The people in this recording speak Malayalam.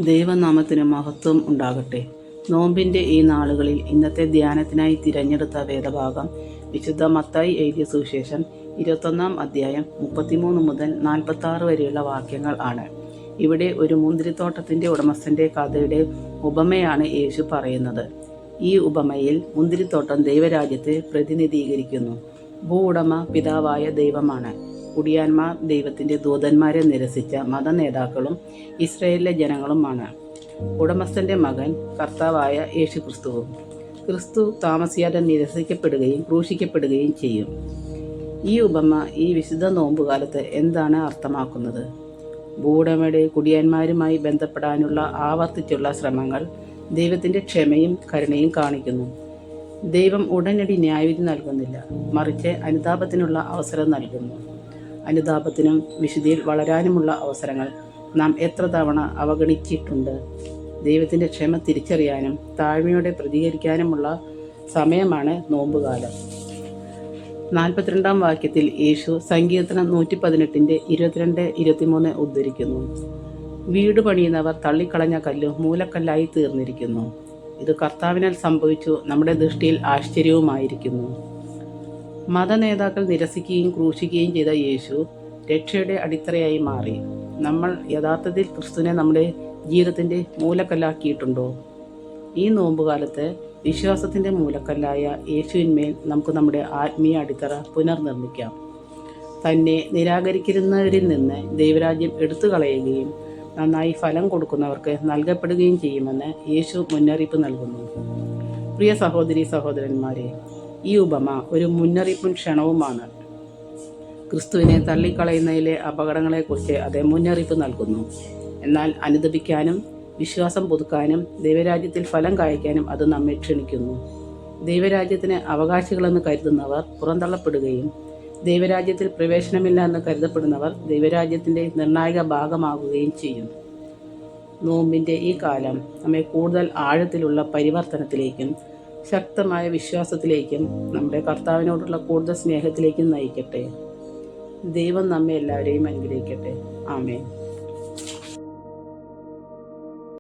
ദൈവനാമത്തിന് മഹത്വം ഉണ്ടാകട്ടെ. നോമ്പിൻ്റെ ഈ നാളുകളിൽ ഇന്നത്തെ ധ്യാനത്തിനായി തിരഞ്ഞെടുത്ത വേദഭാഗം വിശുദ്ധ മത്തായി എഴുതിയ സുവിശേഷം 21 അധ്യായം 33 മുതൽ 46 വരെയുള്ള വാക്യങ്ങൾ ആണ്. ഇവിടെ ഒരു മുന്തിരിത്തോട്ടത്തിൻ്റെ ഉടമസ്ഥൻ്റെ കഥയുടെ ഉപമയാണ് യേശു പറയുന്നത്. ഈ ഉപമയിൽ മുന്തിരിത്തോട്ടം ദൈവരാജ്യത്തെ പ്രതിനിധീകരിക്കുന്നു. ഭൂവുടമ പിതാവായ ദൈവമാണ്. കുടിയാന്മാർ ദൈവത്തിൻ്റെ ദൂതന്മാരെ നിരസിച്ച മതനേതാക്കളും ഇസ്രായേലിലെ ജനങ്ങളുമാണ്. ഉടമസ്ഥൻ്റെ മകൻ കർത്താവായ യേശുക്രിസ്തുവും. ക്രിസ്തു താമസിയാതെ നിരസിക്കപ്പെടുകയും ക്രൂശിക്കപ്പെടുകയും ചെയ്യും. ഈ ഉപമ ഈ വിശുദ്ധ നോമ്പുകാലത്ത് എന്താണ് അർത്ഥമാക്കുന്നത്? ഭൂവുടമയുടെ കുടിയാന്മാരുമായി ബന്ധപ്പെടാനുള്ള ആവർത്തിച്ചുള്ള ശ്രമങ്ങൾ ദൈവത്തിൻ്റെ ക്ഷമയും കരുണയും കാണിക്കുന്നു. ദൈവം ഉടനടി ന്യായവിധി നൽകുന്നില്ല, മറിച്ച് അനുതാപത്തിനുള്ള അവസരം നൽകുന്നു. അനുതാപത്തിനും വിശുദ്ധിയിൽ വളരാനുമുള്ള അവസരങ്ങൾ നാം എത്ര തവണ അവഗണിച്ചിട്ടുണ്ട്. ദൈവത്തിൻ്റെ ക്ഷമ തിരിച്ചറിയാനും താഴ്മയോടെ പ്രതികരിക്കാനുമുള്ള സമയമാണ് നോമ്പുകാലം. 42 വാക്യത്തിൽ യേശു സങ്കീർത്തനം 118 22-23 ഉദ്ധരിക്കുന്നു. വീട് പണിയുന്നവർ തള്ളിക്കളഞ്ഞ കല്ല് മൂലക്കല്ലായി തീർന്നിരിക്കുന്നു. ഇത് കർത്താവിനാൽ സംഭവിച്ചു, നമ്മുടെ ദൃഷ്ടിയിൽ ആശ്ചര്യവുമായിരിക്കുന്നു. മതനേതാക്കൾ നിരസിക്കുകയും ക്രൂശിക്കുകയും ചെയ്ത യേശു രക്ഷയുടെ അടിത്തറയായി മാറി. നമ്മൾ യഥാർത്ഥത്തിൽ ക്രിസ്തുവിനെ നമ്മുടെ ജീവിതത്തിൻ്റെ മൂലക്കല്ലാക്കിയിട്ടുണ്ടോ? ഈ നോമ്പുകാലത്ത് വിശ്വാസത്തിൻ്റെ മൂലക്കല്ലായ യേശുവിന്മേൽ നമുക്ക് നമ്മുടെ ആത്മീയ അടിത്തറ പുനർനിർമ്മിക്കാം. തന്നെ നിരാകരിക്കുന്നവരിൽ നിന്ന് ദൈവരാജ്യം എടുത്തു കളയുകയും നന്നായി ഫലം കൊടുക്കുന്നവർക്ക് നൽകപ്പെടുകയും ചെയ്യുമെന്ന് യേശു മുന്നറിയിപ്പ് നൽകുന്നു. പ്രിയ സഹോദരി സഹോദരന്മാരെ, ഈ ഉപമ ഒരു മുന്നറിയിപ്പും ക്ഷണവുമാണ്. ക്രിസ്തുവിനെ തള്ളിക്കളയുന്നതിലെ അപകടങ്ങളെക്കുറിച്ച് അത് മുന്നറിയിപ്പ് നൽകുന്നു. എന്നാൽ അനുദപിക്കാനും വിശ്വാസം പുതുക്കാനും ദൈവരാജ്യത്തിൽ ഫലം കായ്ക്കാനും അത് നമ്മെ ക്ഷണിക്കുന്നു. ദൈവരാജ്യത്തിന് അവകാശികളെന്ന് കരുതുന്നവർ പുറന്തള്ളപ്പെടുകയും ദൈവരാജ്യത്തിൽ പ്രവേശനമില്ല എന്ന് കരുതപ്പെടുന്നവർ ദൈവരാജ്യത്തിൻ്റെ നിർണായക ഭാഗമാകുകയും ചെയ്യും. നോമ്പിൻ്റെ ഈ കാലം നമ്മെ കൂടുതൽ ആഴത്തിലുള്ള പരിവർത്തനത്തിലേക്കും ശക്തമായ വിശ്വാസത്തിലേക്കും നമ്മുടെ കർത്താവിനോടുള്ള കൂടുതൽ സ്നേഹത്തിലേക്കും നയിക്കട്ടെ. ദൈവം നമ്മെ എല്ലാവരെയും അനുഗ്രഹിക്കട്ടെ. ആമേൻ.